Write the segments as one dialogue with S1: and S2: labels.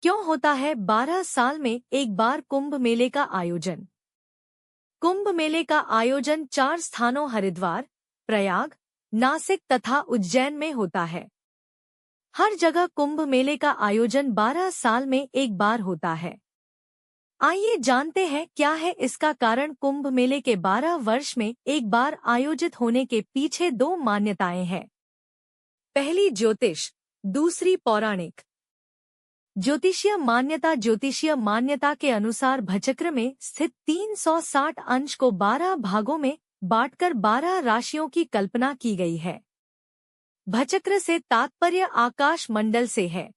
S1: क्यों होता है 12 साल में एक बार कुंभ मेले का आयोजन? कुंभ मेले का आयोजन 4 स्थानों हरिद्वार, प्रयाग, नासिक तथा उज्जैन में होता है। हर जगह कुंभ मेले का आयोजन 12 साल में एक बार होता है। आइए जानते हैं क्या है इसका कारण। कुंभ मेले के 12 वर्ष में एक बार आयोजित होने के पीछे 2 मान्यताएं हैं। पहली ज्योतिष, दूसरी पौराणिक। ज्योतिषीय मान्यता के अनुसार भचक्र में स्थित 360 अंश को 12 भागों में बांटकर 12 राशियों की कल्पना की गई है। भचक्र से तात्पर्य आकाश मंडल से है।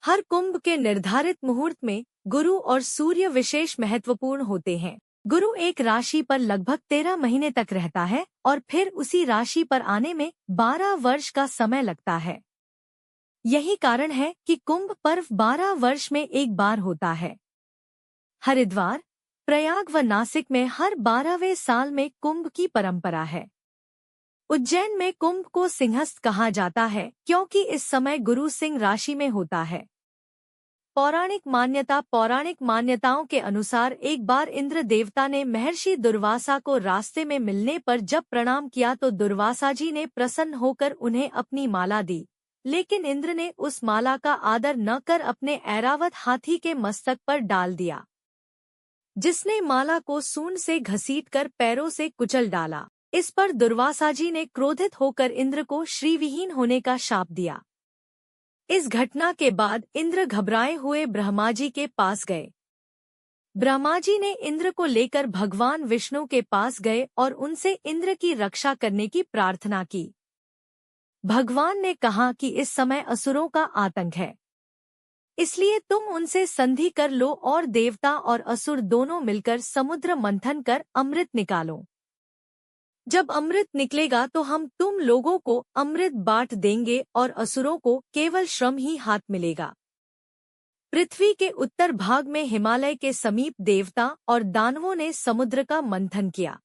S1: हर कुंभ के निर्धारित मुहूर्त में गुरु और सूर्य विशेष महत्वपूर्ण होते हैं। गुरु एक राशि पर लगभग 13 महीने तक रहता है और फिर उसी राशि पर आने में 12 वर्ष का समय लगता है। यही कारण है कि कुंभ पर्व 12 वर्ष में एक बार होता है। हरिद्वार, प्रयाग व नासिक में हर 12वें साल में कुंभ की परंपरा है। उज्जैन में कुंभ को सिंहस्थ कहा जाता है क्योंकि इस समय गुरु सिंह राशि में होता है। पौराणिक मान्यताओं के अनुसार एक बार इंद्र देवता ने महर्षि दुर्वासा को रास्ते में मिलने पर जब प्रणाम किया तो दुर्वासा जी ने प्रसन्न होकर उन्हें अपनी माला दी, लेकिन इंद्र ने उस माला का आदर न कर अपने ऐरावत हाथी के मस्तक पर डाल दिया, जिसने माला को सूंड से घसीटकर पैरों से कुचल डाला। इस पर दुर्वासा जी ने क्रोधित होकर इंद्र को श्रीविहीन होने का शाप दिया। इस घटना के बाद इंद्र घबराए हुए ब्रह्मा जी के पास गए। ब्रह्मा जी ने इंद्र को लेकर भगवान विष्णु के पास गए और उनसे इंद्र की रक्षा करने की प्रार्थना की। भगवान ने कहा कि इस समय असुरों का आतंक है, इसलिए तुम उनसे संधि कर लो और देवता और असुर दोनों मिलकर समुद्र मंथन कर अमृत निकालो। जब अमृत निकलेगा तो हम तुम लोगों को अमृत बांट देंगे और असुरों को केवल श्रम ही हाथ मिलेगा। पृथ्वी के उत्तर भाग में हिमालय के समीप देवता और दानवों ने समुद्र का मंथन किया।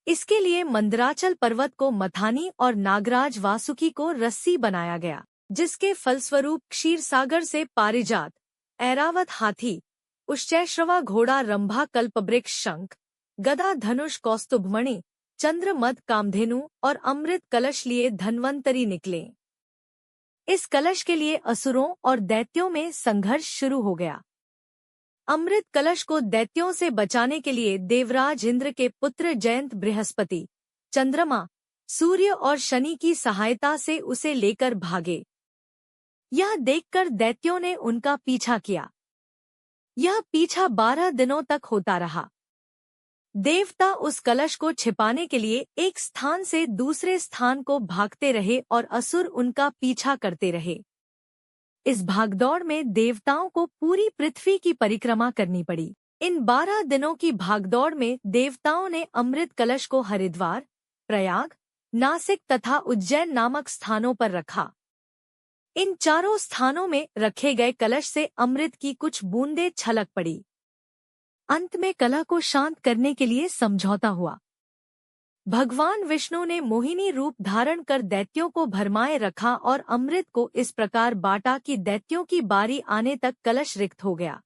S1: इसके लिए मंदराचल पर्वत को मथानी और नागराज वासुकी को रस्सी बनाया गया, जिसके फलस्वरूप क्षीरसागर से पारिजात, ऐरावत हाथी, उश्चैश्रवा घोड़ा, रंभा, कल्पवृक्ष, शंख, गदा, धनुष, कौस्तुभमणि, चंद्र, मद, कामधेनु और अमृत कलश लिए धन्वंतरी निकले। इस कलश के लिए असुरों और दैत्यों में संघर्ष शुरू हो गया। अमृत कलश को दैत्यों से बचाने के लिए देवराज इंद्र के पुत्र जयंत बृहस्पति, चंद्रमा, सूर्य और शनि की सहायता से उसे लेकर भागे। यह देखकर दैत्यों ने उनका पीछा किया। यह पीछा 12 दिनों तक होता रहा। देवता उस कलश को छिपाने के लिए एक स्थान से दूसरे स्थान को भागते रहे और असुर उनका पीछा करते रहे। इस भागदौड़ में देवताओं को पूरी पृथ्वी की परिक्रमा करनी पड़ी। इन 12 दिनों की भागदौड़ में देवताओं ने अमृत कलश को हरिद्वार, प्रयाग, नासिक तथा उज्जैन नामक स्थानों पर रखा। इन चारों स्थानों में रखे गए कलश से अमृत की कुछ बूंदें छलक पड़ी। अंत में कला को शांत करने के लिए समझौता हुआ। भगवान विष्णु ने मोहिनी रूप धारण कर दैत्यों को भरमाए रखा और अमृत को इस प्रकार बांटा कि दैत्यों की बारी आने तक कलश रिक्त हो गया।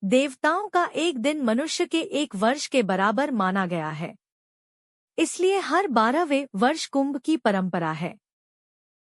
S1: देवताओं का एक दिन मनुष्य के 1 वर्ष के बराबर माना गया है, इसलिए हर 12वें वर्ष कुंभ की परंपरा है।